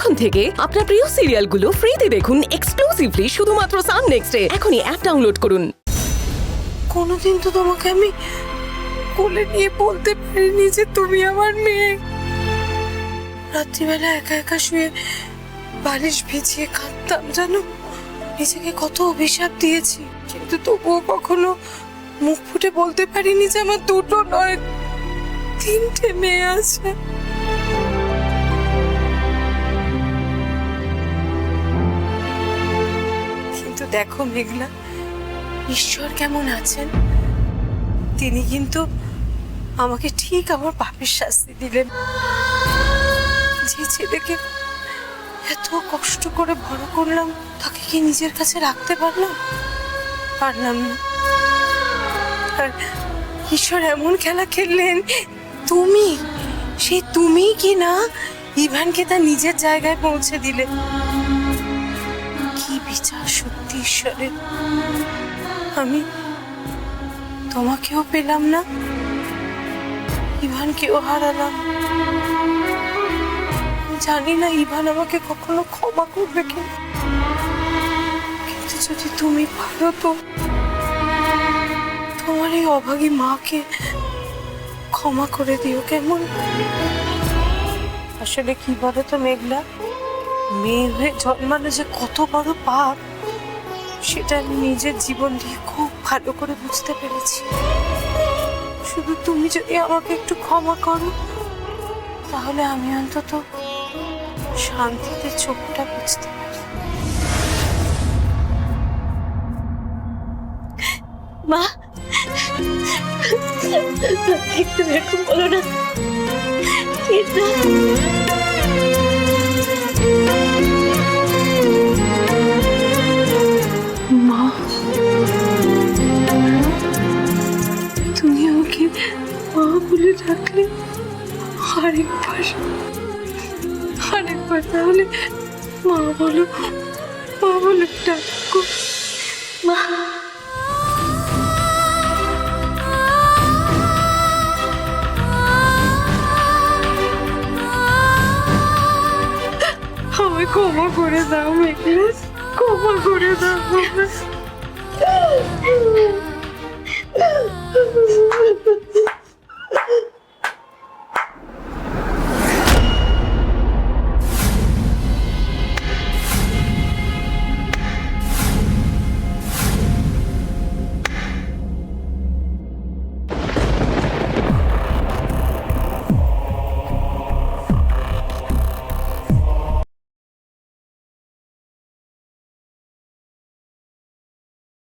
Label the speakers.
Speaker 1: এখন থেকে আপনার প্রিয় সিরিয়ালগুলো ফ্রিতে দেখুন এক্সক্লুসিভলি শুধুমাত্র সান নেক্সটে। এখনই অ্যাপ ডাউনলোড করুন।
Speaker 2: কোনোদিন তো তোমাকে আমি কোলে নিয়ে বলতে পারিনি যে তুমি আমার মেয়ে। রাত্রিবেলা একা একা শুয়ে বালিশ ভিজিয়ে কাঁদতাম, জানো, নিজেকে কত অভিশাপ দিয়েছি, কিন্তু তবুও কখনো মুখ ফুটে বলতে পারিনি যে আমার দুটো নয় 3টে মেয়ে আছে। কিন্তু দেখো মেঘলা, ঈশ্বর কেমন আছেন, তিনি কিন্তু আমাকে ঠিক আমার পাপের শাস্তি দিলেন। যে ছেলেকে এত কষ্ট করে বড় করলাম, তাকে কি নিজের কাছে রাখতে পারলাম না। আর ঈশ্বর এমন খেলা খেললেন, তুমি কি না ইভানকে তার নিজের জায়গায় পৌঁছে দিলে। কি বিচার সত্যি ঈশ্বরের। আমি তোমাকেও পেলাম না, ইভানকেও হারালাম। জানি না ইভান আমাকে কখনো ক্ষমা করবে কিনা, কিন্তু যদি তুমি পারো তো তোমার এই অভাগী মাকে ক্ষমা করে দিও কেমন। আসলে কি বলো তো মেঘলা, মেয়ে হয়ে জন্মানো যে কত বড় পাপ, সেটা আমি নিজের জীবন দিয়ে খুব ভালো করে বুঝতে পেরেছি। শুধু তুমি যদি আমাকে একটু ক্ষমা করো, তাহলে আমি অন্তত শান্তিতে চোখটা বুঝতে পারি।
Speaker 3: মা, একটু এরকম বলো না।
Speaker 2: মা, তুমি আমাকে মা বলে ডাকলে, আরেকবার তাহলে মা বলো ডাকো।
Speaker 3: মা,
Speaker 2: আমায় ক্ষমা করে দাও মেঘলা, ক্ষমা করে দাও।